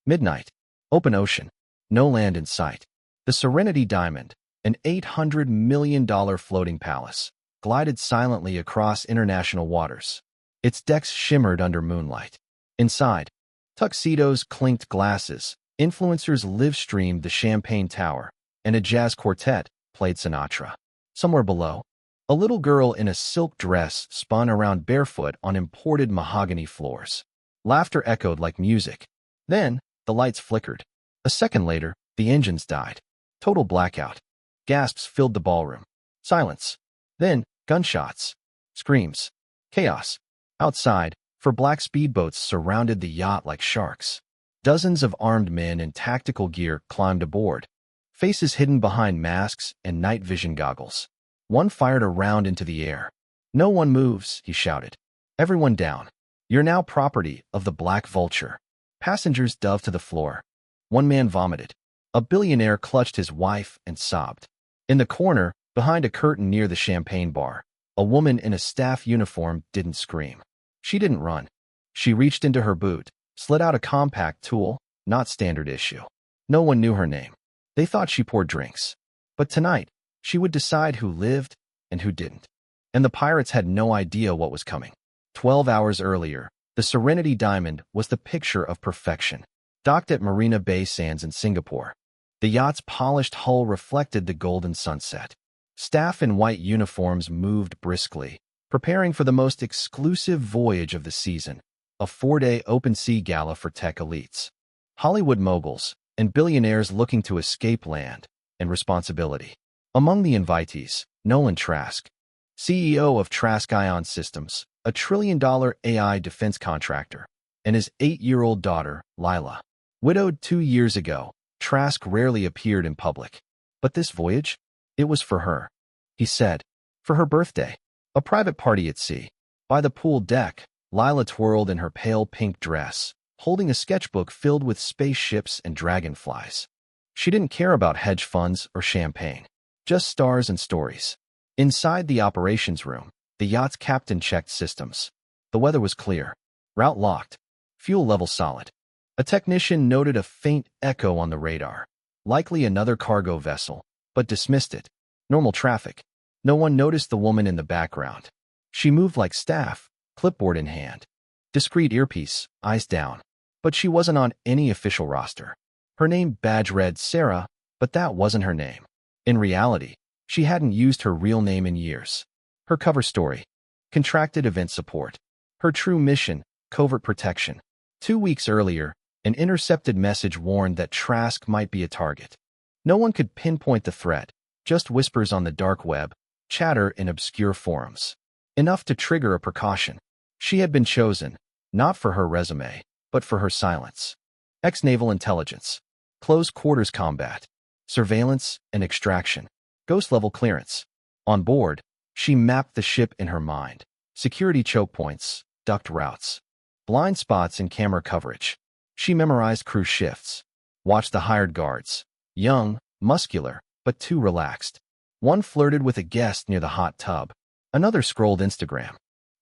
Midnight. Open ocean. No land in sight. The Serenity Diamond, an $800 million floating palace, glided silently across international waters. Its decks shimmered under moonlight. Inside, tuxedos clinked glasses, influencers live-streamed the Champagne Tower, and a jazz quartet played Sinatra. Somewhere below, a little girl in a silk dress spun around barefoot on imported mahogany floors. Laughter echoed like music. Then, the lights flickered. A second later, the engines died. Total blackout. Gasps filled the ballroom. Silence. Then, gunshots. Screams. Chaos. Outside, black speedboats surrounded the yacht like sharks. Dozens of armed men in tactical gear climbed aboard, faces hidden behind masks and night vision goggles. One fired a round into the air. "No one moves," he shouted. "Everyone down. You're now property of the Black Vulture." Passengers dove to the floor. One man vomited. A billionaire clutched his wife and sobbed. In the corner, behind a curtain near the champagne bar, a woman in a staff uniform didn't scream. She didn't run. She reached into her boot, slid out a compact tool, not standard issue. No one knew her name. They thought she poured drinks. But tonight, she would decide who lived and who didn't. And the pirates had no idea what was coming. 12 hours earlier, the Serenity Diamond was the picture of perfection, docked at Marina Bay Sands in Singapore. The yacht's polished hull reflected the golden sunset. Staff in white uniforms moved briskly, preparing for the most exclusive voyage of the season, a 4-day open-sea gala for tech elites, Hollywood moguls, and billionaires looking to escape land and responsibility. Among the invitees, Nolan Trask, CEO of Trask Ion Systems, a trillion-dollar AI defense contractor, and his 8-year-old daughter, Lila. Widowed 2 years ago, Trask rarely appeared in public. But this voyage? It was for her. He said, for her birthday. A private party at sea. By the pool deck, Lila twirled in her pale pink dress, holding a sketchbook filled with spaceships and dragonflies. She didn't care about hedge funds or champagne. Just stars and stories. Inside the operations room, the yacht's captain checked systems. The weather was clear. Route locked. Fuel level solid. A technician noted a faint echo on the radar. Likely another cargo vessel, but dismissed it. Normal traffic. No one noticed the woman in the background. She moved like staff, clipboard in hand. Discreet earpiece, eyes down. But she wasn't on any official roster. Her name badge read Sarah, but that wasn't her name. In reality, she hadn't used her real name in years. Her cover story: contracted event support. Her true mission: covert protection. 2 weeks earlier, an intercepted message warned that Trask might be a target. No one could pinpoint the threat, just whispers on the dark web, chatter in obscure forums. Enough to trigger a precaution. She had been chosen, not for her resume, but for her silence. Ex-naval intelligence, close quarters combat, surveillance and extraction, ghost-level clearance. On board, she mapped the ship in her mind. Security choke points, ducked routes, blind spots in camera coverage. She memorized crew shifts, watched the hired guards. Young, muscular, but too relaxed. One flirted with a guest near the hot tub. Another scrolled Instagram.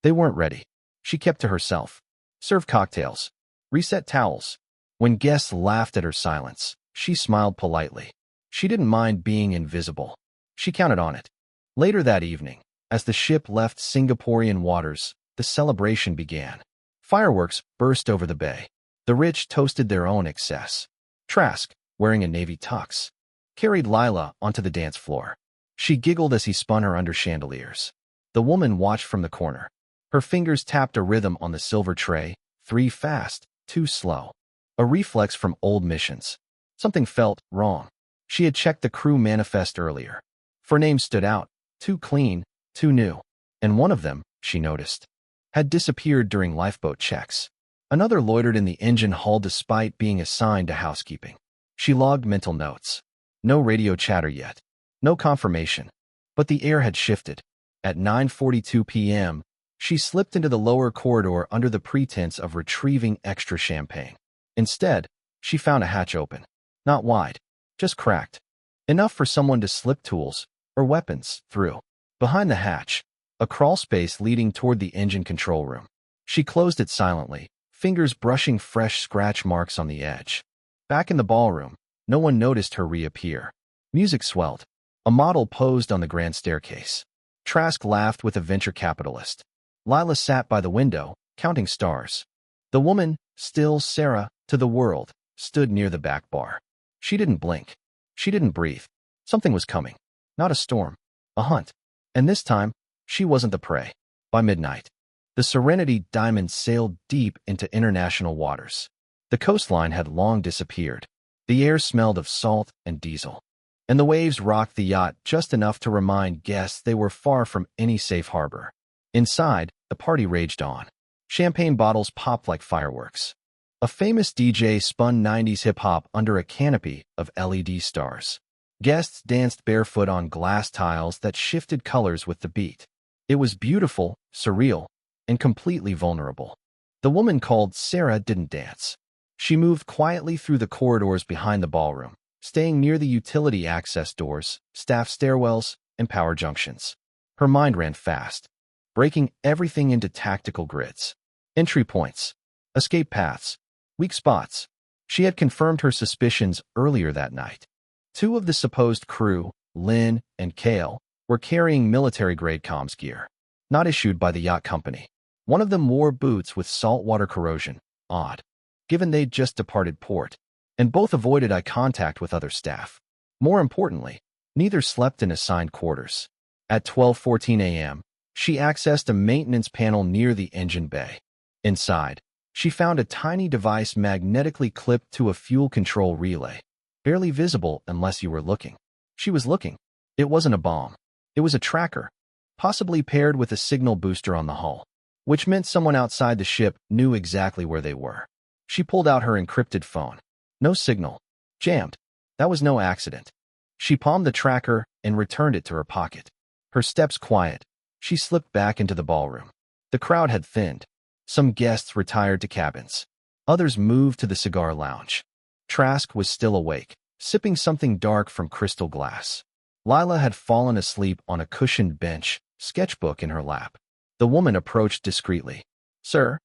They weren't ready. She kept to herself. Served cocktails. Reset towels. When guests laughed at her silence, she smiled politely. She didn't mind being invisible. She counted on it. Later that evening, as the ship left Singaporean waters, the celebration began. Fireworks burst over the bay. The rich toasted their own excess. Trask, wearing a navy tux, carried Lila onto the dance floor. She giggled as he spun her under chandeliers. The woman watched from the corner. Her fingers tapped a rhythm on the silver tray, 3 fast, 2 slow. A reflex from old missions. Something felt wrong. She had checked the crew manifest earlier. 4 names stood out, 2 clean, 2 new. And one of them, she noticed, had disappeared during lifeboat checks. Another loitered in the engine hull despite being assigned to housekeeping. She logged mental notes. No radio chatter yet. No confirmation. But the air had shifted. At 9:42 p.m., she slipped into the lower corridor under the pretense of retrieving extra champagne. Instead, she found a hatch open. Not wide, just cracked. Enough for someone to slip tools, or weapons, through. Behind the hatch, a crawl space leading toward the engine control room. She closed it silently, fingers brushing fresh scratch marks on the edge. Back in the ballroom, no one noticed her reappear. Music swelled. A model posed on the grand staircase. Trask laughed with a venture capitalist. Lila sat by the window, counting stars. The woman, still Sarah, to the world, stood near the back bar. She didn't blink. She didn't breathe. Something was coming. Not a storm. A hunt. And this time, she wasn't the prey. By midnight, the Serenity Diamond sailed deep into international waters. The coastline had long disappeared. The air smelled of salt and diesel. And the waves rocked the yacht just enough to remind guests they were far from any safe harbor. Inside, the party raged on. Champagne bottles popped like fireworks. A famous DJ spun 90s hip-hop under a canopy of LED stars. Guests danced barefoot on glass tiles that shifted colors with the beat. It was beautiful, surreal, and completely vulnerable. The woman called Sarah didn't dance. She moved quietly through the corridors behind the ballroom, staying near the utility access doors, staff stairwells, and power junctions. Her mind ran fast, breaking everything into tactical grids. Entry points, escape paths, weak spots. She had confirmed her suspicions earlier that night. Two of the supposed crew, Lynn and Kale, were carrying military-grade comms gear, not issued by the yacht company. One of them wore boots with saltwater corrosion, odd, given they'd just departed port, and both avoided eye contact with other staff. More importantly, neither slept in assigned quarters. At 12:14 a.m., she accessed a maintenance panel near the engine bay. Inside, she found a tiny device magnetically clipped to a fuel control relay, barely visible unless you were looking. She was looking. It wasn't a bomb. It was a tracker, possibly paired with a signal booster on the hull, which meant someone outside the ship knew exactly where they were. She pulled out her encrypted phone. No signal. Jammed. That was no accident. She palmed the tracker and returned it to her pocket. Her steps quiet, she slipped back into the ballroom. The crowd had thinned. Some guests retired to cabins. Others moved to the cigar lounge. Trask was still awake, sipping something dark from crystal glass. Lila had fallen asleep on a cushioned bench, sketchbook in her lap. The woman approached discreetly. "Sir,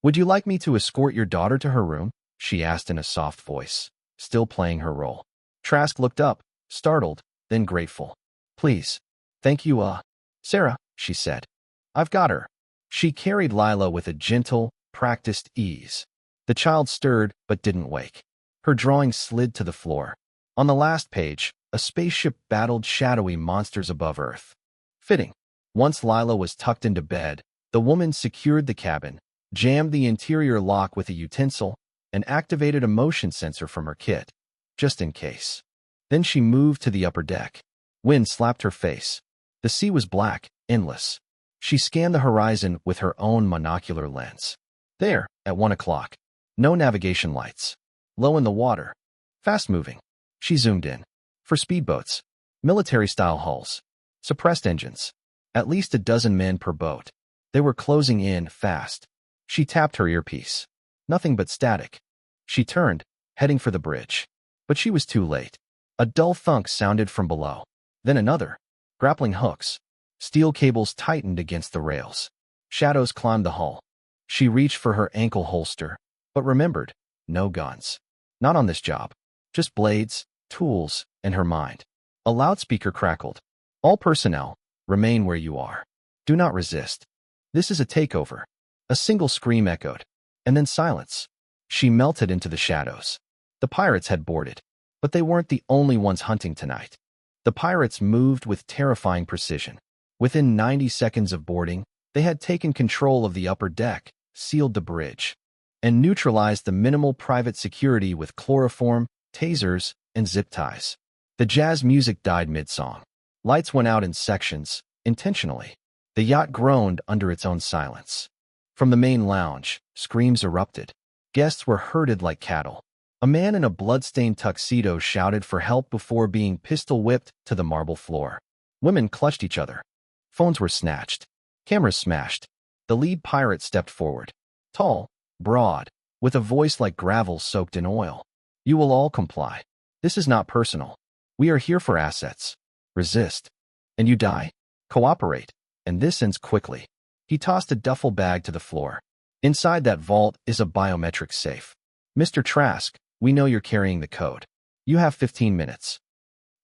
would you like me to escort your daughter to her room?" she asked in a soft voice, still playing her role. Trask looked up, startled, then grateful. "Please. Thank you, Sarah," she said. "I've got her." She carried Lila with a gentle, practiced ease. The child stirred but didn't wake. Her drawing slid to the floor. On the last page, a spaceship battled shadowy monsters above Earth. Fitting. Once Lila was tucked into bed, the woman secured the cabin, jammed the interior lock with a utensil, and activated a motion sensor from her kit, just in case. Then she moved to the upper deck. Wind slapped her face. The sea was black, endless. She scanned the horizon with her own monocular lens. There, at 1 o'clock. No navigation lights. Low in the water. Fast-moving. She zoomed in. For speedboats. Military-style hulls. Suppressed engines. At least a dozen men per boat. They were closing in fast. She tapped her earpiece. Nothing but static. She turned, heading for the bridge. But she was too late. A dull thunk sounded from below. Then another. Grappling hooks. Steel cables tightened against the rails. Shadows climbed the hull. She reached for her ankle holster, but remembered, no guns. Not on this job. Just blades, tools, and her mind. A loudspeaker crackled. "All personnel, remain where you are. Do not resist. This is a takeover." A single scream echoed, and then silence. She melted into the shadows. The pirates had boarded, but they weren't the only ones hunting tonight. The pirates moved with terrifying precision. Within 90 seconds of boarding, they had taken control of the upper deck, sealed the bridge, and neutralized the minimal private security with chloroform, tasers, and zip ties. The jazz music died mid-song. Lights went out in sections, intentionally. The yacht groaned under its own silence. From the main lounge, screams erupted. Guests were herded like cattle. A man in a blood-stained tuxedo shouted for help before being pistol-whipped to the marble floor. Women clutched each other. Phones were snatched. Cameras smashed. The lead pirate stepped forward. Tall, broad, with a voice like gravel soaked in oil. "You will all comply. This is not personal. We are here for assets. Resist. And you die. Cooperate. And this ends quickly." He tossed a duffel bag to the floor. "Inside that vault is a biometric safe. Mr. Trask, We know you're carrying the code. You have 15 minutes.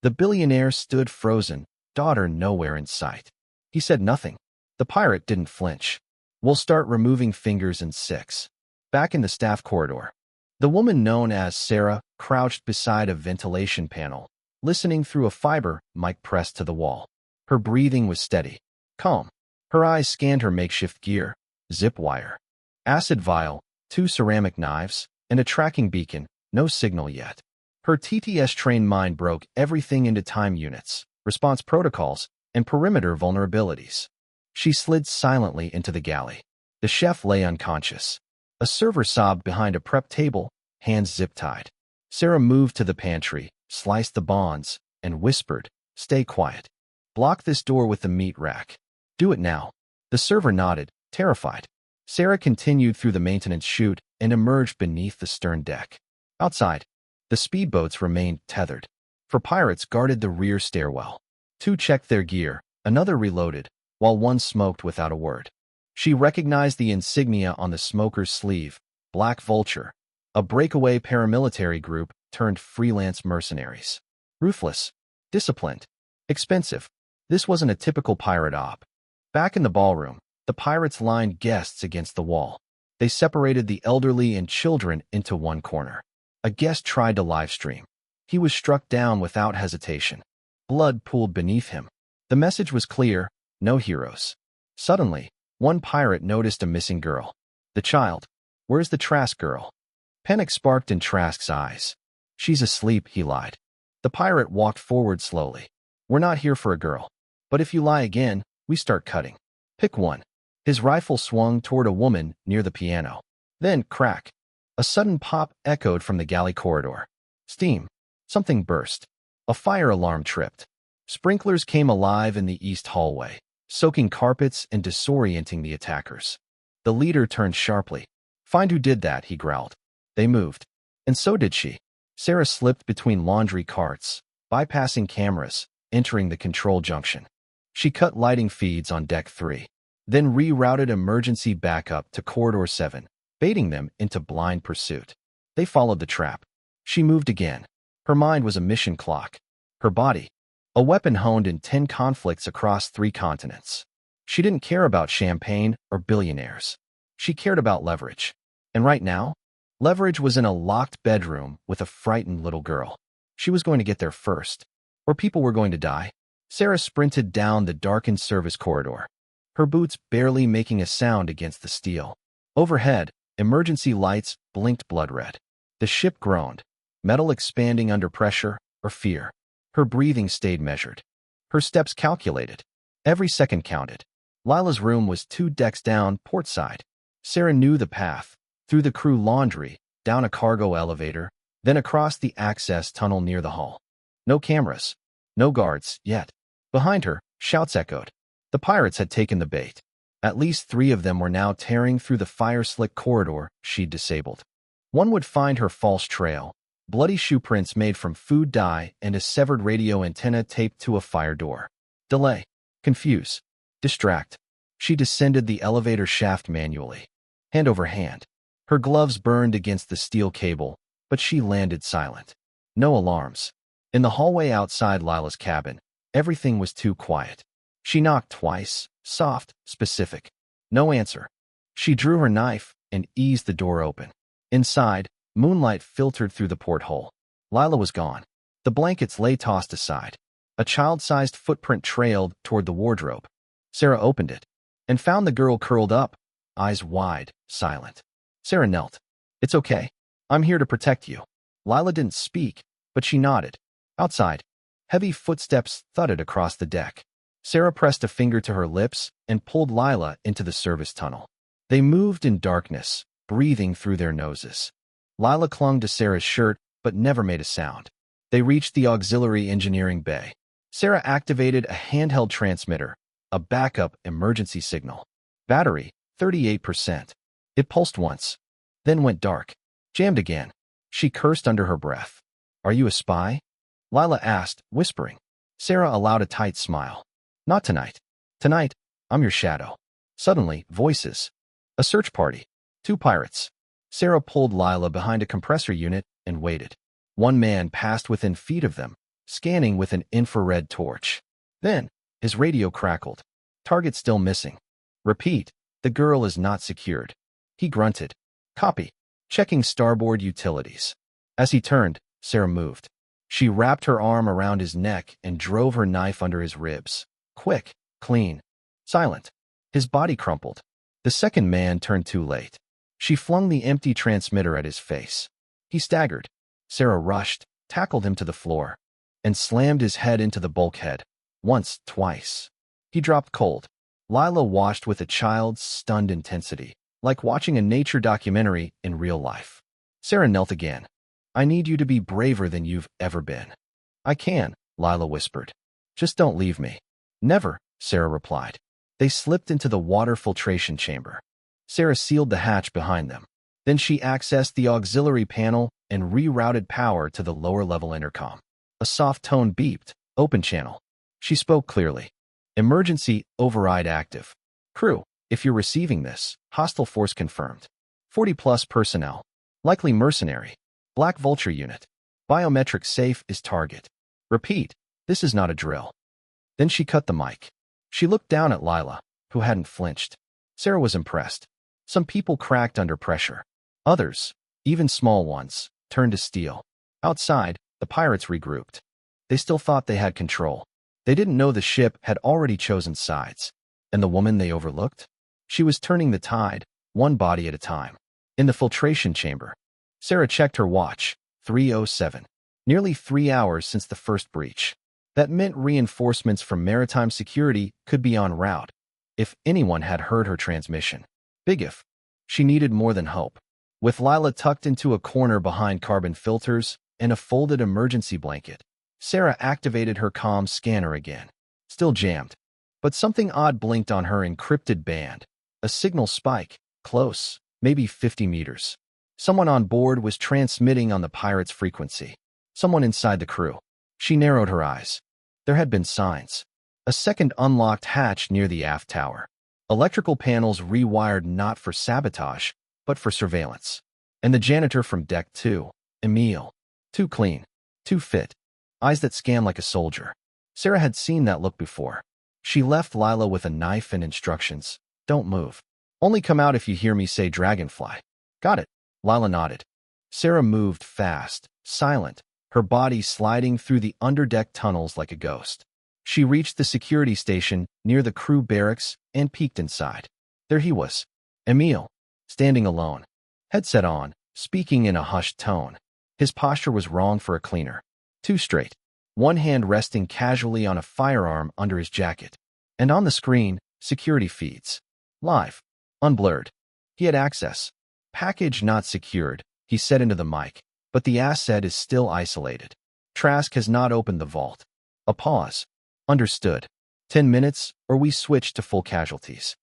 The billionaire stood frozen, daughter nowhere in sight. He said nothing. The pirate didn't flinch. We'll start removing fingers in 6. Back in the staff corridor, the woman known as Sarah crouched beside a ventilation panel, listening through a fiber mic pressed to the wall. Her breathing was steady, calm. Her eyes scanned her makeshift gear, zip wire, acid vial, 2 ceramic knives, and a tracking beacon, no signal yet. Her TTS-trained mind broke everything into time units, response protocols, and perimeter vulnerabilities. She slid silently into the galley. The chef lay unconscious. A server sobbed behind a prep table, hands zip-tied. Sarah moved to the pantry, sliced the bonds, and whispered, "Stay quiet. Block this door with the meat rack. Do it now." The server nodded, terrified. Sarah continued through the maintenance chute and emerged beneath the stern deck. Outside, the speedboats remained tethered. 4 pirates guarded the rear stairwell. 2 checked their gear, another reloaded, while 1 smoked without a word. She recognized the insignia on the smoker's sleeve, Black Vulture, a breakaway paramilitary group turned freelance mercenaries. Ruthless, disciplined, expensive. This wasn't a typical pirate op. Back in the ballroom, the pirates lined guests against the wall. They separated the elderly and children into one corner. A guest tried to livestream. He was struck down without hesitation. Blood pooled beneath him. The message was clear: no heroes. Suddenly, one pirate noticed a missing girl. The child. Where's the Trask girl? Panic sparked in Trask's eyes. She's asleep, he lied. The pirate walked forward slowly. We're not here for a girl. But if you lie again, we start cutting. Pick one. His rifle swung toward a woman near the piano. Then, crack. A sudden pop echoed from the galley corridor. Steam. Something burst. A fire alarm tripped. Sprinklers came alive in the east hallway, soaking carpets and disorienting the attackers. The leader turned sharply. Find who did that, he growled. They moved. And so did she. Sarah slipped between laundry carts, bypassing cameras, entering the control junction. She cut lighting feeds on deck 3, then rerouted emergency backup to corridor 7, baiting them into blind pursuit. They followed the trap. She moved again. Her mind was a mission clock. Her body, a weapon honed in 10 conflicts across 3 continents. She didn't care about champagne or billionaires. She cared about leverage. And right now, leverage was in a locked bedroom with a frightened little girl. She was going to get there first, or people were going to die. Sarah sprinted down the darkened service corridor, her boots barely making a sound against the steel. Overhead, emergency lights blinked blood red. The ship groaned, metal expanding under pressure or fear. Her breathing stayed measured. Her steps calculated. Every second counted. Lila's room was 2 decks down, port side. Sarah knew the path, through the crew laundry, down a cargo elevator, then across the access tunnel near the hull. No cameras. No guards, yet. Behind her, shouts echoed. The pirates had taken the bait. At least 3 of them were now tearing through the fire-slick corridor she'd disabled. One would find her false trail, bloody shoe prints made from food dye and a severed radio antenna taped to a fire door. Delay. Confuse. Distract. She descended the elevator shaft manually, hand over hand. Her gloves burned against the steel cable, but she landed silent. No alarms. In the hallway outside Lila's cabin, everything was too quiet. She knocked twice, soft, specific. No answer. She drew her knife and eased the door open. Inside, moonlight filtered through the porthole. Lila was gone. The blankets lay tossed aside. A child-sized footprint trailed toward the wardrobe. Sarah opened it and found the girl curled up, eyes wide, silent. Sarah knelt. It's okay. I'm here to protect you. Lila didn't speak, but she nodded. Outside, heavy footsteps thudded across the deck. Sarah pressed a finger to her lips and pulled Lila into the service tunnel. They moved in darkness, breathing through their noses. Lila clung to Sarah's shirt, but never made a sound. They reached the auxiliary engineering bay. Sarah activated a handheld transmitter, a backup emergency signal. Battery, 38%. It pulsed once, then went dark. Jammed again. She cursed under her breath. Are you a spy? Lila asked, whispering. Sarah allowed a tight smile. Not tonight. Tonight, I'm your shadow. Suddenly, voices. A search party. 2 pirates. Sarah pulled Lila behind a compressor unit and waited. One man passed within feet of them, scanning with an infrared torch. Then, his radio crackled. Target still missing. Repeat, the girl is not secured. He grunted. Copy. Checking starboard utilities. As he turned, Sarah moved. She wrapped her arm around his neck and drove her knife under his ribs. Quick, clean, silent. His body crumpled. The second man turned too late. She flung the empty transmitter at his face. He staggered. Sarah rushed, tackled him to the floor, and slammed his head into the bulkhead. Once, twice. He dropped cold. Lila watched with a child's stunned intensity, like watching a nature documentary in real life. Sarah knelt again. I need you to be braver than you've ever been. I can, Lila whispered. Just don't leave me. Never, Sarah replied. They slipped into the water filtration chamber. Sarah sealed the hatch behind them. Then she accessed the auxiliary panel and rerouted power to the lower-level intercom. A soft tone beeped. Open channel. She spoke clearly. Emergency override active. Crew, if you're receiving this, hostile force confirmed. 40-plus personnel. Likely mercenary. Black Vulture unit. Biometric safe is target. Repeat, this is not a drill. Then she cut the mic. She looked down at Lila, who hadn't flinched. Sarah was impressed. Some people cracked under pressure. Others, even small ones, turned to steel. Outside, the pirates regrouped. They still thought they had control. They didn't know the ship had already chosen sides. And the woman they overlooked? She was turning the tide, one body at a time. In the filtration chamber, Sarah checked her watch. 3:07. Nearly 3 hours since the first breach. That meant reinforcements from maritime security could be en route. If anyone had heard her transmission. Big if. She needed more than hope. With Lila tucked into a corner behind carbon filters and a folded emergency blanket, Sarah activated her comm scanner again. Still jammed. But something odd blinked on her encrypted band. A signal spike. Close. Maybe 50 meters. Someone on board was transmitting on the pirate's frequency. Someone inside the crew. She narrowed her eyes. There had been signs. A second unlocked hatch near the aft tower. Electrical panels rewired not for sabotage, but for surveillance. And the janitor from Deck 2, Emile. Too clean. Too fit. Eyes that scanned like a soldier. Sarah had seen that look before. She left Lila with a knife and instructions. Don't move. Only come out if you hear me say dragonfly. Got it. Lila nodded. Sarah moved fast, silent, her body sliding through the underdeck tunnels like a ghost. She reached the security station near the crew barracks and peeked inside. There he was, Emile, standing alone, headset on, speaking in a hushed tone. His posture was wrong for a cleaner. Too straight, one hand resting casually on a firearm under his jacket. And on the screen, security feeds. Live. Unblurred. He had access. Package not secured, he said into the mic, but the asset is still isolated. Trask has not opened the vault. A pause. Understood. 10 minutes, or we switch to full casualties.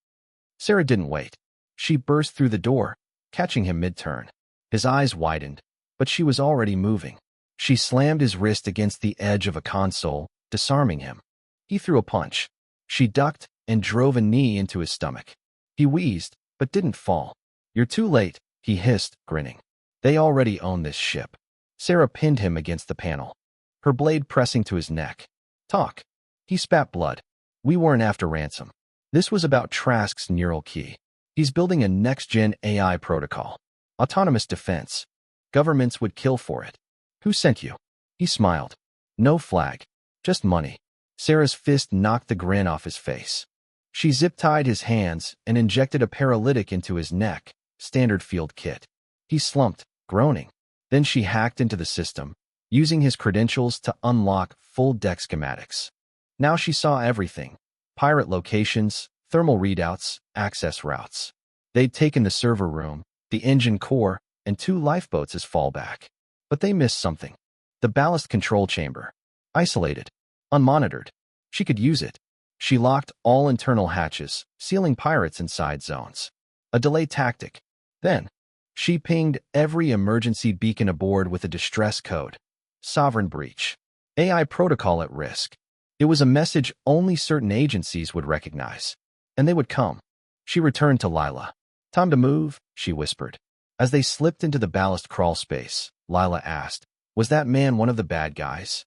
Sarah didn't wait. She burst through the door, catching him mid-turn. His eyes widened, but she was already moving. She slammed his wrist against the edge of a console, disarming him. He threw a punch. She ducked and drove a knee into his stomach. He wheezed, but didn't fall. You're too late, he hissed, grinning. They already own this ship. Sarah pinned him against the panel, her blade pressing to his neck. Talk. He spat blood. We weren't after ransom. This was about Trask's neural key. He's building a next-gen AI protocol. Autonomous defense. Governments would kill for it. Who sent you? He smiled. No flag. Just money. Sarah's fist knocked the grin off his face. She zip-tied his hands and injected a paralytic into his neck, standard field kit. He slumped, groaning. Then she hacked into the system, using his credentials to unlock full deck schematics. Now she saw everything. Pirate locations, thermal readouts, access routes. They'd taken the server room, the engine core, and 2 lifeboats as fallback. But they missed something. The ballast control chamber. Isolated. Unmonitored. She could use it. She locked all internal hatches, sealing pirates inside zones. A delay tactic. Then, she pinged every emergency beacon aboard with a distress code. Sovereign breach. AI protocol at risk. It was a message only certain agencies would recognize. And they would come. She returned to Lila. Time to move, she whispered. As they slipped into the ballast crawl space, Lila asked, "Was that man one of the bad guys?"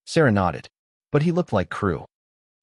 Sarah nodded. "But he looked like crew.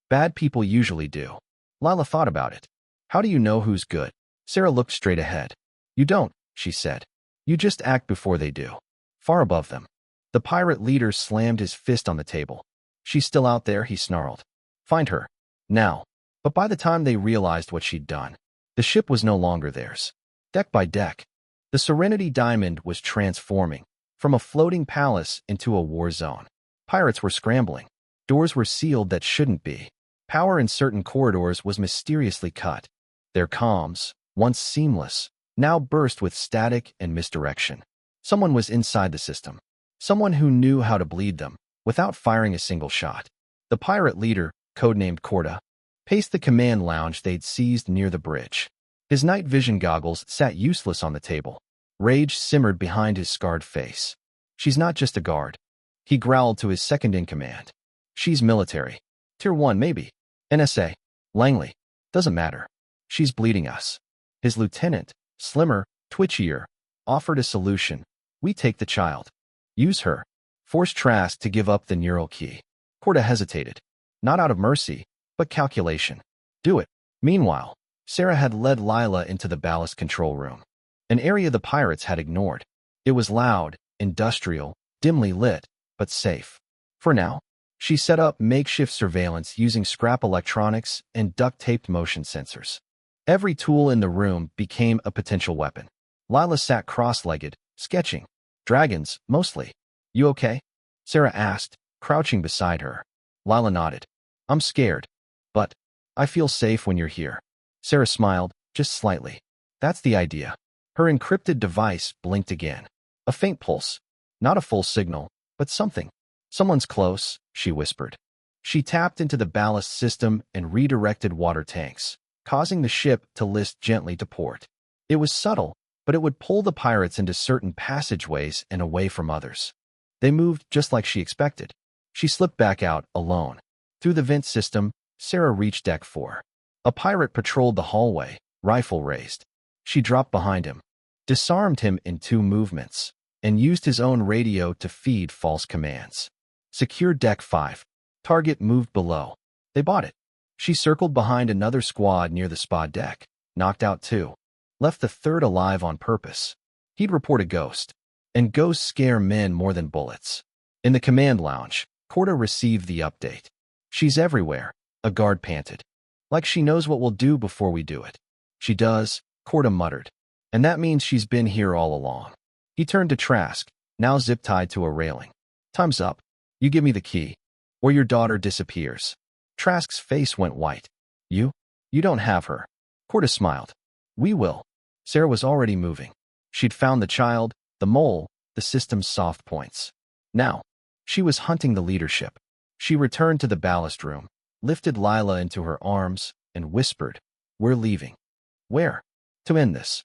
Bad people usually do." Lila thought about it. "How do you know who's good?" Sarah looked straight ahead. "You don't," she said. "You just act before they do." Far above them, the pirate leader slammed his fist on the table. "She's still out there," he snarled. "Find her. Now." But by the time they realized what she'd done, the ship was no longer theirs. Deck by deck, the Serenity Diamond was transforming from a floating palace into a war zone. Pirates were scrambling. Doors were sealed that shouldn't be. Power in certain corridors was mysteriously cut. Their comms, once seamless, now burst with static and misdirection. Someone was inside the system. Someone who knew how to bleed them without firing a single shot. The pirate leader, codenamed Corda, paced the command lounge they'd seized near the bridge. His night vision goggles sat useless on the table. Rage simmered behind his scarred face. "She's not just a guard," he growled to his second-in-command. "She's military. Tier 1, maybe. NSA. Langley. Doesn't matter. She's bleeding us." His lieutenant, slimmer, twitchier, offered a solution. "We take the child. Use her. Force Trask to give up the neural key." Corda hesitated. Not out of mercy, but calculation. "Do it." Meanwhile, Sarah had led Lila into the ballast control room, an area the pirates had ignored. It was loud, industrial, dimly lit, but safe. For now, she set up makeshift surveillance using scrap electronics and duct-taped motion sensors. Every tool in the room became a potential weapon. Lila sat cross-legged, sketching. Dragons, mostly. "You okay?" Sarah asked, crouching beside her. Lila nodded. "I'm scared, but I feel safe when you're here." Sarah smiled, just slightly. "That's the idea." Her encrypted device blinked again. A faint pulse. Not a full signal, but something. "Someone's close," she whispered. She tapped into the ballast system and redirected water tanks, causing the ship to list gently to port. It was subtle, but it would pull the pirates into certain passageways and away from others. They moved just like she expected. She slipped back out, alone. Through the vent system, Sarah reached deck 4. A pirate patrolled the hallway, rifle raised. She dropped behind him, disarmed him in 2 movements, and used his own radio to feed false commands. "Secure deck 5. Target moved below." They bought it. She circled behind another squad near the spa deck, knocked out 2. Left the 3rd alive on purpose. He'd report a ghost, and ghosts scare men more than bullets. In the command lounge, Corda received the update. "She's everywhere," a guard panted. "Like she knows what we'll do before we do it." "She does," Corda muttered. "And that means she's been here all along." He turned to Trask, now zip-tied to a railing. "Time's up. You give me the key, or your daughter disappears." Trask's face went white. You don't have her." Corda smiled. "We will." Sarah was already moving. She'd found the child, the mole, the system's soft points. Now, she was hunting the leadership. She returned to the ballast room, lifted Lila into her arms, and whispered, "We're leaving." "Where?" "To end this."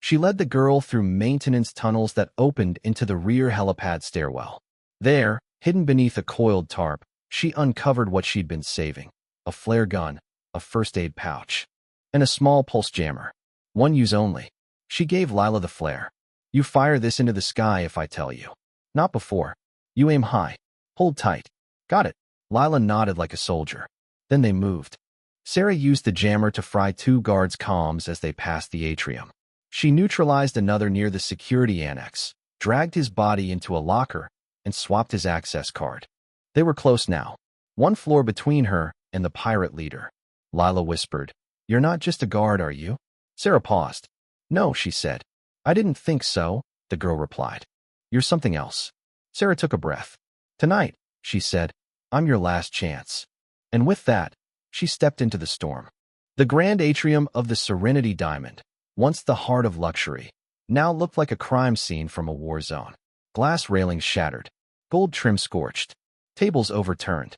She led the girl through maintenance tunnels that opened into the rear helipad stairwell. There, hidden beneath a coiled tarp, she uncovered what she'd been saving: a flare gun, a first aid pouch, and a small pulse jammer. One use only. She gave Lila the flare. "You fire this into the sky if I tell you. Not before. You aim high. Hold tight." "Got it." Lila nodded like a soldier. Then they moved. Sarah used the jammer to fry 2 guards' comms as they passed the atrium. She neutralized another near the security annex, dragged his body into a locker, and swapped his access card. They were close now, 1 floor between her and the pirate leader. Lila whispered, "You're not just a guard, are you?" Sarah paused. "No," she said. "I didn't think so," the girl replied. "You're something else." Sarah took a breath. "Tonight," she said, "I'm your last chance." And with that, she stepped into the storm. The grand atrium of the Serenity Diamond, once the heart of luxury, now looked like a crime scene from a war zone. Glass railings shattered, gold trim scorched, tables overturned,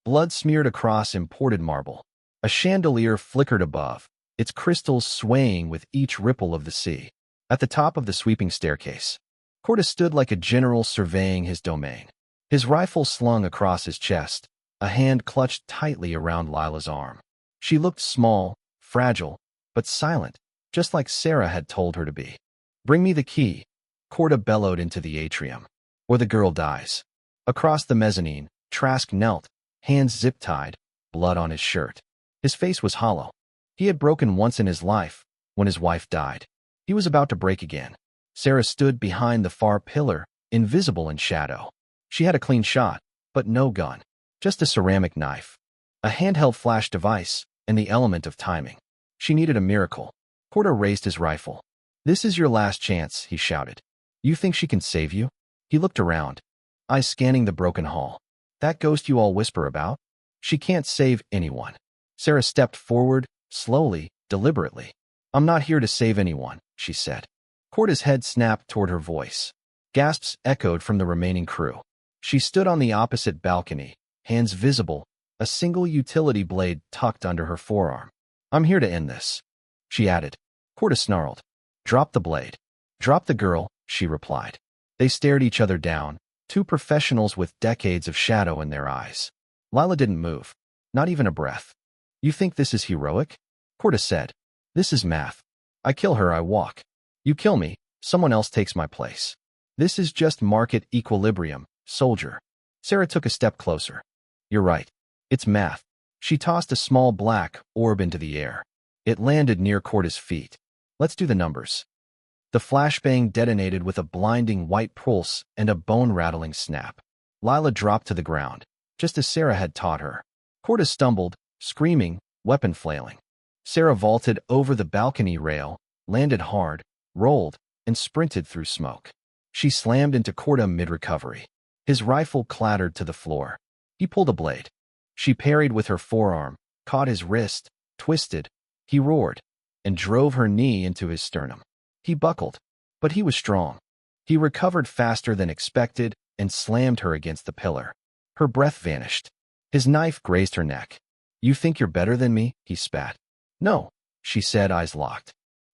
blood smeared across imported marble. A chandelier flickered above, its crystals swaying with each ripple of the sea. At the top of the sweeping staircase, Corda stood like a general surveying his domain. His rifle slung across his chest, a hand clutched tightly around Lila's arm. She looked small, fragile, but silent, just like Sarah had told her to be. Bring me the key, Corda bellowed into the atrium, or the girl dies. Across the mezzanine, Trask knelt, hands zip-tied, blood on his shirt. His face was hollow. He had broken once in his life, when his wife died. He was about to break again. Sarah stood behind the far pillar, invisible in shadow. She had a clean shot, but no gun. Just a ceramic knife. A handheld flash device, and the element of timing. She needed a miracle. Corda raised his rifle. "This is your last chance," he shouted. "You think she can save you?" He looked around, eyes scanning the broken hall. "That ghost you all whisper about? She can't save anyone." Sarah stepped forward, slowly, deliberately. "I'm not here to save anyone," she said. Corda's head snapped toward her voice. Gasps echoed from the remaining crew. She stood on the opposite balcony, hands visible, a single utility blade tucked under her forearm. "I'm here to end this," she added. Corda snarled. "Drop the blade." "Drop the girl," she replied. They stared each other down, two professionals with decades of shadow in their eyes. Lila didn't move, not even a breath. "You think this is heroic?" Corda said. "This is math. I kill her, I walk. You kill me, someone else takes my place. This is just market equilibrium, soldier." Sarah took a step closer. "You're right. It's math." She tossed a small black orb into the air. It landed near Corda's feet. "Let's do the numbers." The flashbang detonated with a blinding white pulse and a bone-rattling snap. Lila dropped to the ground, just as Sarah had taught her. Corda stumbled, screaming, weapon flailing. Sarah vaulted over the balcony rail, landed hard, rolled, and sprinted through smoke. She slammed into Corda mid-recovery. His rifle clattered to the floor. He pulled a blade. She parried with her forearm, caught his wrist, twisted. He roared, and drove her knee into his sternum. He buckled, but he was strong. He recovered faster than expected and slammed her against the pillar. Her breath vanished. His knife grazed her neck. "You think you're better than me?" he spat. "No," she said, eyes locked.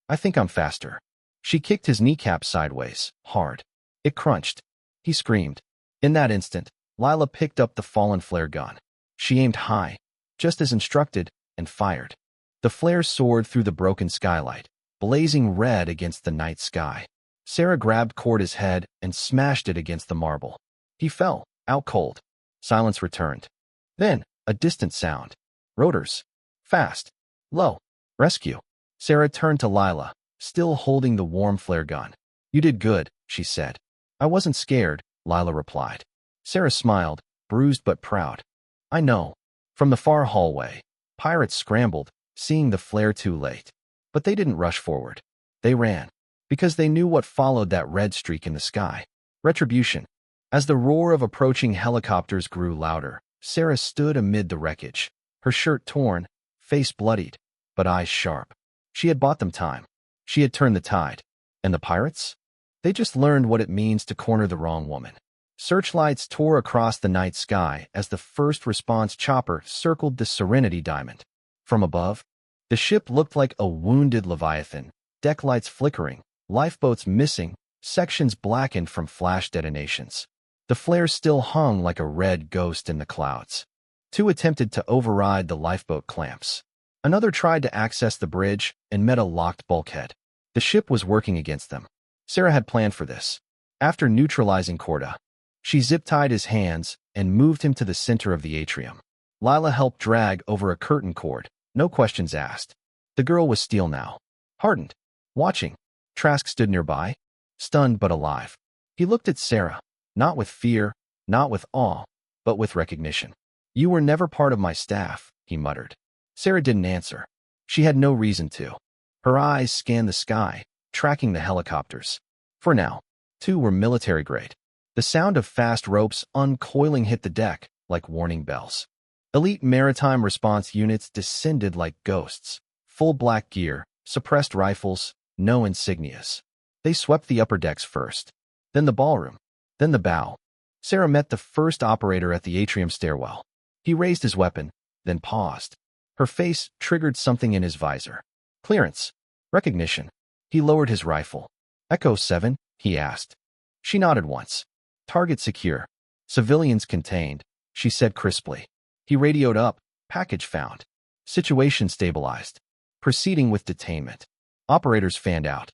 "I think I'm faster." She kicked his kneecap sideways, hard. It crunched. He screamed. In that instant, Lila picked up the fallen flare gun. She aimed high, just as instructed, and fired. The flare soared through the broken skylight, blazing red against the night sky. Sarah grabbed Corda's head and smashed it against the marble. He fell, out cold. Silence returned. Then, a distant sound. Rotors. Fast. Low. Rescue. Sarah turned to Lila, still holding the warm flare gun. "You did good," she said. "I wasn't scared," Lila replied. Sarah smiled, bruised but proud. "I know." From the far hallway, pirates scrambled, seeing the flare too late. But they didn't rush forward. They ran, because they knew what followed that red streak in the sky. Retribution. As the roar of approaching helicopters grew louder, Sarah stood amid the wreckage, her shirt torn, face bloodied, but eyes sharp. She had bought them time. She had turned the tide. And the pirates? They just learned what it means to corner the wrong woman. Searchlights tore across the night sky as the first response chopper circled the Serenity Diamond. From above, the ship looked like a wounded Leviathan, deck lights flickering, lifeboats missing, sections blackened from flash detonations. The flare still hung like a red ghost in the clouds. Two attempted to override the lifeboat clamps. Another tried to access the bridge and met a locked bulkhead. The ship was working against them. Sarah had planned for this. After neutralizing Corda, she zip-tied his hands and moved him to the center of the atrium. Lila helped drag over a curtain cord, no questions asked. The girl was still now, hardened, watching. Trask stood nearby, stunned but alive. He looked at Sarah, not with fear, not with awe, but with recognition. "You were never part of my staff," he muttered. Sarah didn't answer. She had no reason to. Her eyes scanned the sky, tracking the helicopters. For now, two were military-grade. The sound of fast ropes uncoiling hit the deck like warning bells. Elite maritime response units descended like ghosts. Full black gear, suppressed rifles, no insignias. They swept the upper decks first, then the ballroom, then the bow. Sarah met the first operator at the atrium stairwell. He raised his weapon, then paused. Her face triggered something in his visor. Clearance. Recognition. He lowered his rifle. "Echo 7?" he asked. She nodded once. "Target secure. Civilians contained," she said crisply. He radioed up. "Package found. Situation stabilized. Proceeding with detainment." Operators fanned out.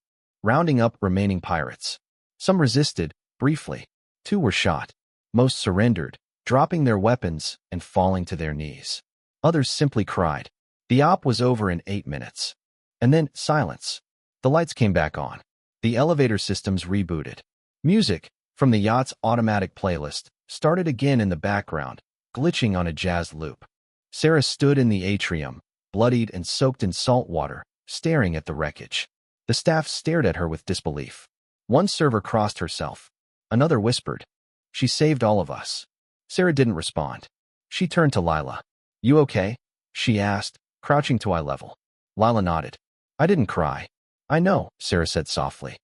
rounding up remaining pirates. Some resisted, briefly. 2 were shot. Most surrendered, dropping their weapons and falling to their knees. Others simply cried. The op was over in 8 minutes. And then, silence. The lights came back on. The elevator systems rebooted. Music, from the yacht's automatic playlist, started again in the background, glitching on a jazz loop. Sarah stood in the atrium, bloodied and soaked in salt water, staring at the wreckage. The staff stared at her with disbelief. One server crossed herself. Another whispered, "She saved all of us." Sarah didn't respond. She turned to Lila. "You okay?" she asked, crouching to eye level. Lila nodded. "I didn't cry." "I know," Sarah said softly.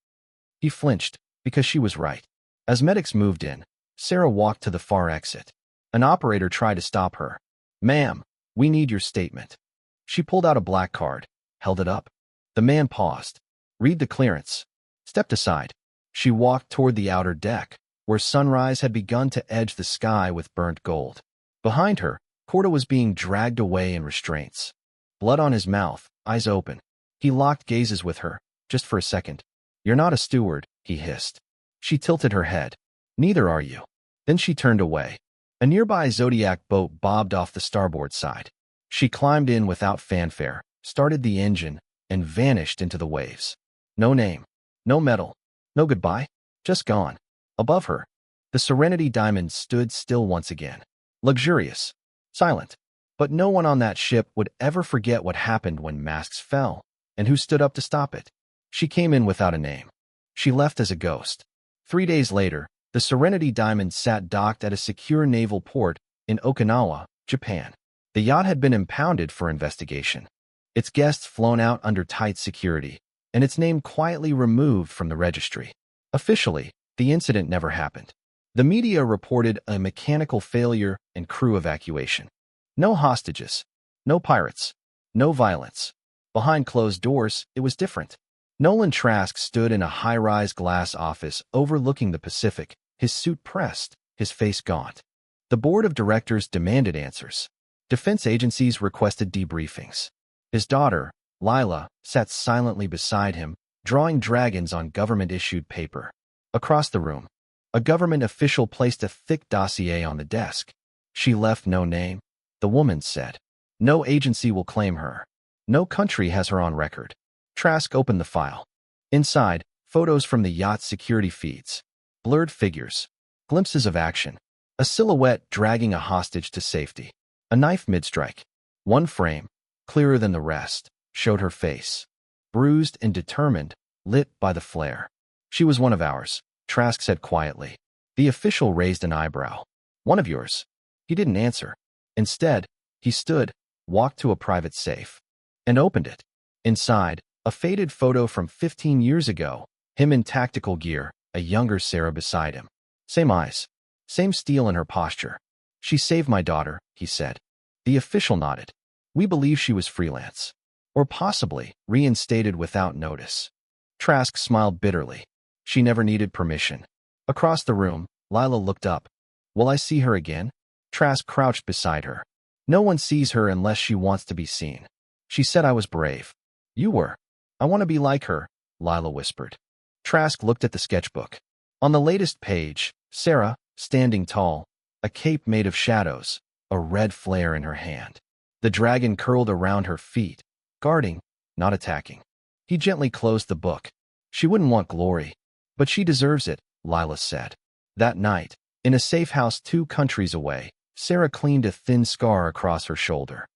He flinched, because she was right. As medics moved in, Sarah walked to the far exit. An operator tried to stop her. "Ma'am, we need your statement." She pulled out a black card, held it up. The man paused. "Read the clearance." Stepped aside. She walked toward the outer deck, where sunrise had begun to edge the sky with burnt gold. Behind her, Corda was being dragged away in restraints. Blood on his mouth, eyes open. He locked gazes with her, just for a second. "You're not a steward," he hissed. She tilted her head. "Neither are you." Then she turned away. A nearby Zodiac boat bobbed off the starboard side. She climbed in without fanfare, started the engine, and vanished into the waves. No name, no medal, no goodbye, just gone. Above her, the Serenity Diamond stood still once again. Luxurious, silent. But no one on that ship would ever forget what happened when masks fell, and who stood up to stop it. She came in without a name. She left as a ghost. 3 days later, the Serenity Diamond sat docked at a secure naval port in Okinawa, Japan. The yacht had been impounded for investigation. Its guests flown out under tight security, and its name quietly removed from the registry. Officially, the incident never happened. The media reported a mechanical failure and crew evacuation. No hostages, no pirates, no violence. Behind closed doors, it was different. Nolan Trask stood in a high-rise glass office overlooking the Pacific, his suit pressed, his face gaunt. The board of directors demanded answers. Defense agencies requested debriefings. His daughter, Lila, sat silently beside him, drawing dragons on government-issued paper. Across the room, a government official placed a thick dossier on the desk. "She left no name," the woman said. "No agency will claim her. No country has her on record." Trask opened the file. Inside, photos from the yacht's security feeds. Blurred figures. Glimpses of action. A silhouette dragging a hostage to safety. A knife mid-strike. One frame, clearer than the rest, showed her face. Bruised and determined, lit by the flare. "She was one of ours," Trask said quietly. The official raised an eyebrow. "One of yours?" He didn't answer. Instead, he stood, walked to a private safe, and opened it. Inside, a faded photo from 15 years ago, him in tactical gear, a younger Sarah beside him. Same eyes, same steel in her posture. "She saved my daughter," he said. The official nodded. "We believe she was freelance. Or possibly reinstated without notice." Trask smiled bitterly. "She never needed permission." Across the room, Lila looked up. "Will I see her again?" Trask crouched beside her. "No one sees her unless she wants to be seen." "She said I was brave." "You were." "I want to be like her," Lila whispered. Trask looked at the sketchbook. On the latest page, Sarah, standing tall, a cape made of shadows, a red flare in her hand. The dragon curled around her feet, guarding, not attacking. He gently closed the book. "She wouldn't want glory, but she deserves it," Lila said. That night, in a safe house 2 countries away, Sarah cleaned a thin scar across her shoulder.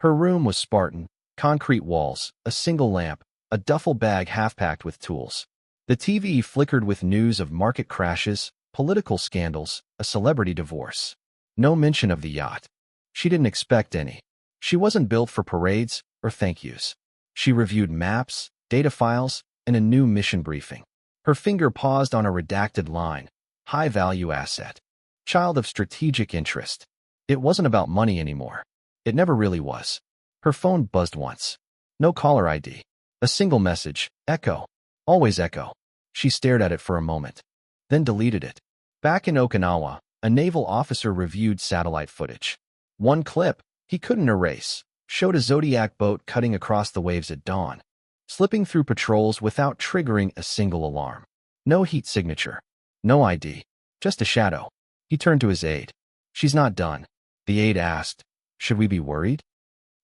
Her room was Spartan, concrete walls, a single lamp, a duffel bag half-packed with tools. The TV flickered with news of market crashes, political scandals, a celebrity divorce. No mention of the yacht. She didn't expect any. She wasn't built for parades or thank yous. She reviewed maps, data files, and a new mission briefing. Her finger paused on a redacted line. High-value asset. Child of strategic interest. It wasn't about money anymore. It never really was. Her phone buzzed once. No caller ID. A single message. Echo. Always echo. She stared at it for a moment, then deleted it. Back in Okinawa, a naval officer reviewed satellite footage. One clip, he couldn't erase, showed a Zodiac boat cutting across the waves at dawn. slipping through patrols without triggering a single alarm. No heat signature. No ID. Just a shadow. He turned to his aide. She's not done. The aide asked, should we be worried?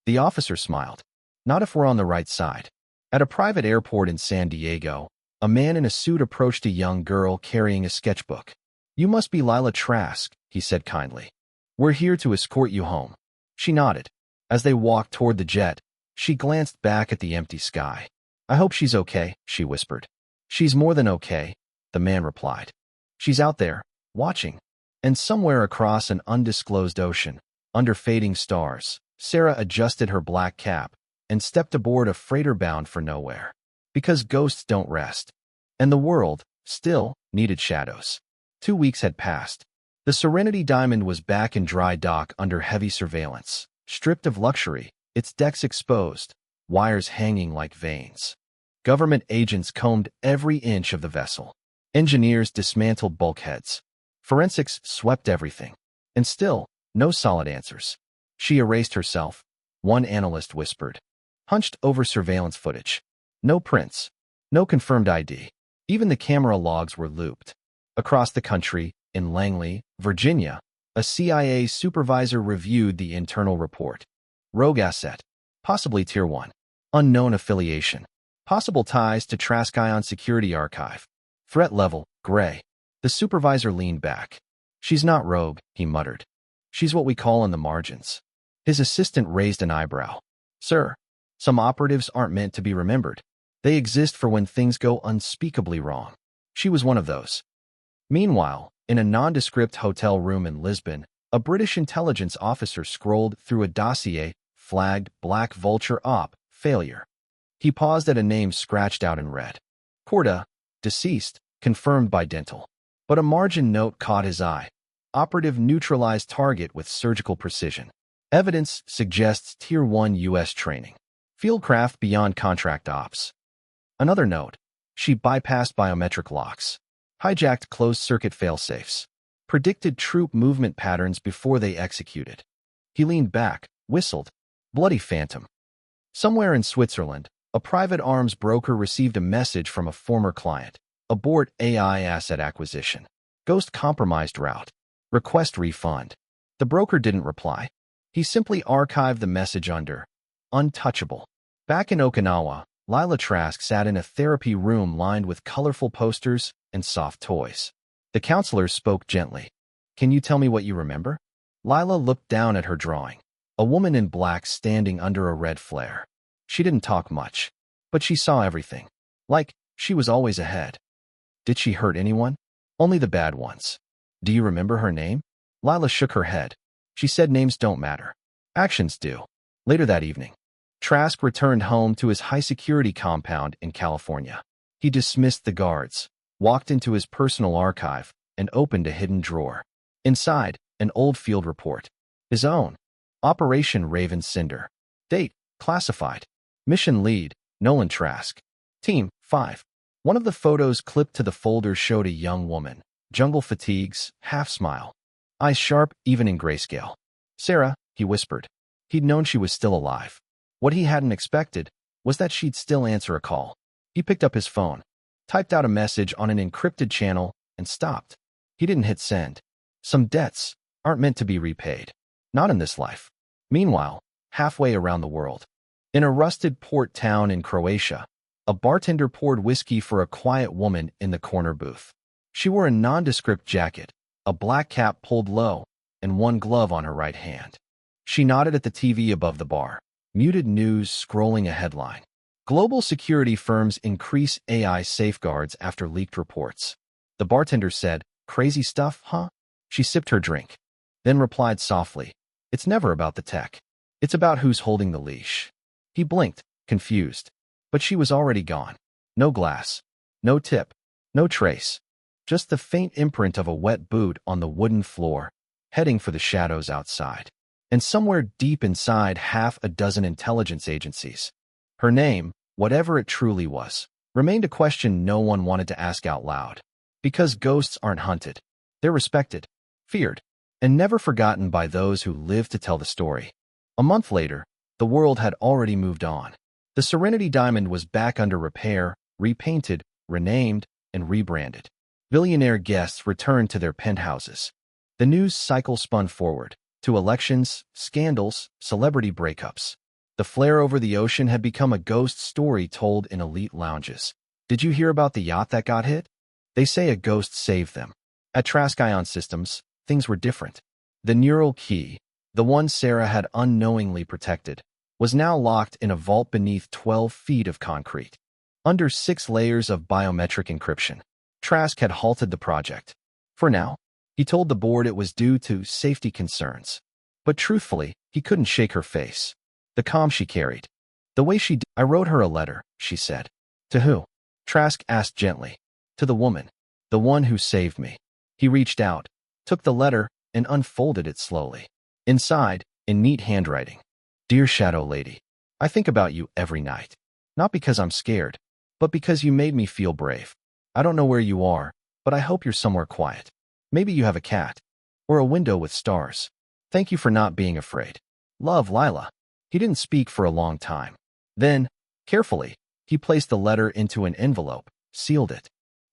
The officer smiled. Not if we're on the right side. At a private airport in San Diego, a man in a suit approached a young girl carrying a sketchbook. You must be Lila Trask, he said kindly. We're here to escort you home. She nodded. As they walked toward the jet, she glanced back at the empty sky. I hope she's okay, she whispered. She's more than okay, the man replied. She's out there, watching. And somewhere across an undisclosed ocean, under fading stars, Sarah adjusted her black cap and stepped aboard a freighter bound for nowhere. Because ghosts don't rest. And the world, still, needed shadows. 2 weeks had passed. The Serenity Diamond was back in dry dock under heavy surveillance, stripped of luxury, its decks exposed, wires hanging like veins. Government agents combed every inch of the vessel. Engineers dismantled bulkheads. Forensics swept everything. And still, no solid answers. She erased herself, one analyst whispered. Hunched over surveillance footage. No prints. No confirmed ID. Even the camera logs were looped. Across the country, in Langley, Virginia, a CIA supervisor reviewed the internal report. Rogue asset. Possibly Tier 1. Unknown affiliation. Possible ties to Trask Ion Security Archive. Threat level, gray. The supervisor leaned back. She's not rogue, he muttered. She's what we call in the margins. His assistant raised an eyebrow. Sir, some operatives aren't meant to be remembered. They exist for when things go unspeakably wrong. She was one of those. Meanwhile, in a nondescript hotel room in Lisbon, a British intelligence officer scrolled through a dossier flagged Black Vulture Op, failure. He paused at a name scratched out in red. Corda, deceased, confirmed by dental. But a margin note caught his eye. Operative neutralized target with surgical precision. Evidence suggests Tier 1 U.S. training. Fieldcraft beyond contract ops. Another note. She bypassed biometric locks. Hijacked closed-circuit failsafes. Predicted troop movement patterns before they executed. He leaned back, whistled. Bloody phantom. Somewhere in Switzerland, a private arms broker received a message from a former client. Abort AI asset acquisition. Ghost compromised route. Request refund. The broker didn't reply. He simply archived the message under untouchable. Back in Okinawa, Lila Trask sat in a therapy room lined with colorful posters and soft toys. The counselor spoke gently. Can you tell me what you remember? Lila looked down at her drawing. A woman in black standing under a red flare. She didn't talk much, but she saw everything. Like, she was always ahead. Did she hurt anyone? Only the bad ones. Do you remember her name? Lila shook her head. She said names don't matter. Actions do. Later that evening, Trask returned home to his high-security compound in California. He dismissed the guards, walked into his personal archive, and opened a hidden drawer. Inside, an old field report. His own. Operation Raven Cinder. Date, classified. Mission lead, Nolan Trask. Team, 5. One of the photos clipped to the folder showed a young woman. Jungle fatigues, half smile. Eyes sharp, even in grayscale. Sarah, he whispered. He'd known she was still alive. What he hadn't expected was that she'd still answer a call. He picked up his phone, typed out a message on an encrypted channel, and stopped. He didn't hit send. Some debts aren't meant to be repaid. Not in this life. Meanwhile, halfway around the world. In a rusted port town in Croatia, a bartender poured whiskey for a quiet woman in the corner booth. She wore a nondescript jacket, a black cap pulled low, and one glove on her right hand. She nodded at the TV above the bar. Muted news scrolling a headline. Global security firms increase AI safeguards after leaked reports. The bartender said, crazy stuff, huh? She sipped her drink, then replied softly, it's never about the tech. It's about who's holding the leash. He blinked, confused. But she was already gone. No glass. No tip. No trace. Just the faint imprint of a wet boot on the wooden floor, heading for the shadows outside. And somewhere deep inside half a dozen intelligence agencies. Her name, whatever it truly was, remained a question no one wanted to ask out loud. Because ghosts aren't hunted. They're respected, feared, and never forgotten by those who live to tell the story. A month later, the world had already moved on. The Serenity Diamond was back under repair, repainted, renamed, and rebranded. Billionaire guests returned to their penthouses. The news cycle spun forward to elections, scandals, celebrity breakups. The flare over the ocean had become a ghost story told in elite lounges. Did you hear about the yacht that got hit? They say a ghost saved them. At Trask Ion Systems, things were different. The neural key, the one Sarah had unknowingly protected, was now locked in a vault beneath 12 feet of concrete. Under 6 layers of biometric encryption, Trask had halted the project. For now, he told the board it was due to safety concerns. But truthfully, he couldn't shake her face. The calm she carried. The way she did. I wrote her a letter, she said. To who? Trask asked gently. To the woman. The one who saved me. He reached out, took the letter, and unfolded it slowly. Inside, in neat handwriting. Dear Shadow Lady, I think about you every night. Not because I'm scared, but because you made me feel brave. I don't know where you are, but I hope you're somewhere quiet. Maybe you have a cat. Or a window with stars. Thank you for not being afraid. Love, Lila. He didn't speak for a long time. Then, carefully, he placed the letter into an envelope, sealed it,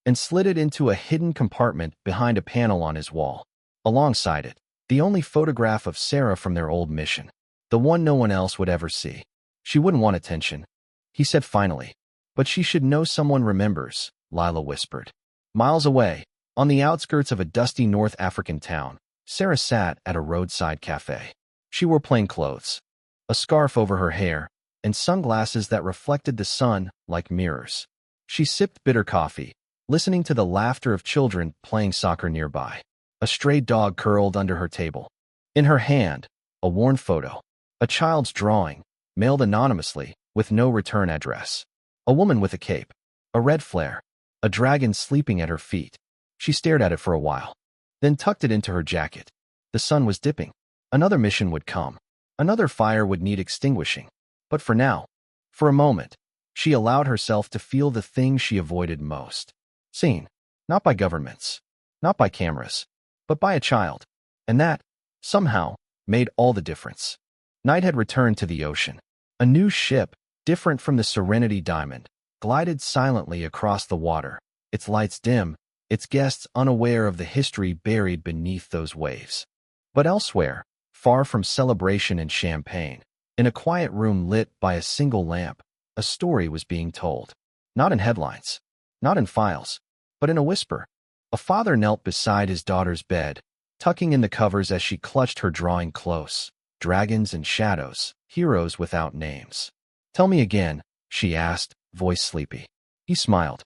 and slid it into a hidden compartment behind a panel on his wall. Alongside it, the only photograph of Sarah from their old mission. The one no one else would ever see. She wouldn't want attention, he said finally. But she should know someone remembers, Lila whispered. Miles away, on the outskirts of a dusty North African town, Sarah sat at a roadside cafe. She wore plain clothes, a scarf over her hair, and sunglasses that reflected the sun like mirrors. She sipped bitter coffee, listening to the laughter of children playing soccer nearby. A stray dog curled under her table. In her hand, a worn photo. A child's drawing, mailed anonymously, with no return address. A woman with a cape. A red flare. A dragon sleeping at her feet. She stared at it for a while, then tucked it into her jacket. The sun was dipping. Another mission would come. Another fire would need extinguishing. But for now, for a moment, she allowed herself to feel the thing she avoided most. Seen, not by governments, not by cameras, but by a child. And that, somehow, made all the difference. Night had returned to the ocean. A new ship, different from the Serenity Diamond, glided silently across the water, its lights dim, its guests unaware of the history buried beneath those waves. But elsewhere, far from celebration and champagne, in a quiet room lit by a single lamp, a story was being told. Not in headlines, not in files, but in a whisper. A father knelt beside his daughter's bed, tucking in the covers as she clutched her drawing close. Dragons and shadows, heroes without names. Tell me again, she asked, voice sleepy. He smiled.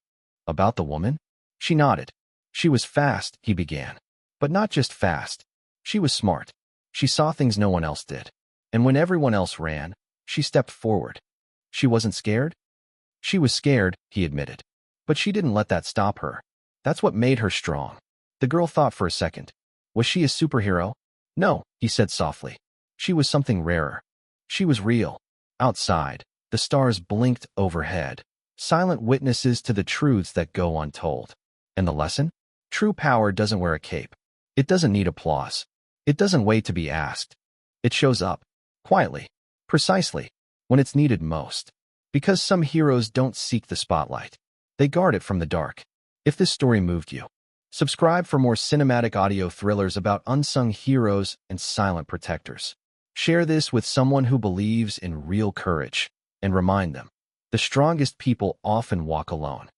About the woman? She nodded. She was fast, he began. But not just fast. She was smart. She saw things no one else did. And when everyone else ran, she stepped forward. She wasn't scared? She was scared, he admitted. But she didn't let that stop her. That's what made her strong. The girl thought for a second. Was she a superhero? No, he said softly. She was something rarer. She was real. Outside, the stars blinked overhead, silent witnesses to the truths that go untold. And the lesson? True power doesn't wear a cape. It doesn't need applause. It doesn't wait to be asked. It shows up, quietly, precisely, when it's needed most. Because some heroes don't seek the spotlight. They guard it from the dark. If this story moved you, subscribe for more cinematic audio thrillers about unsung heroes and silent protectors. Share this with someone who believes in real courage, and remind them, the strongest people often walk alone.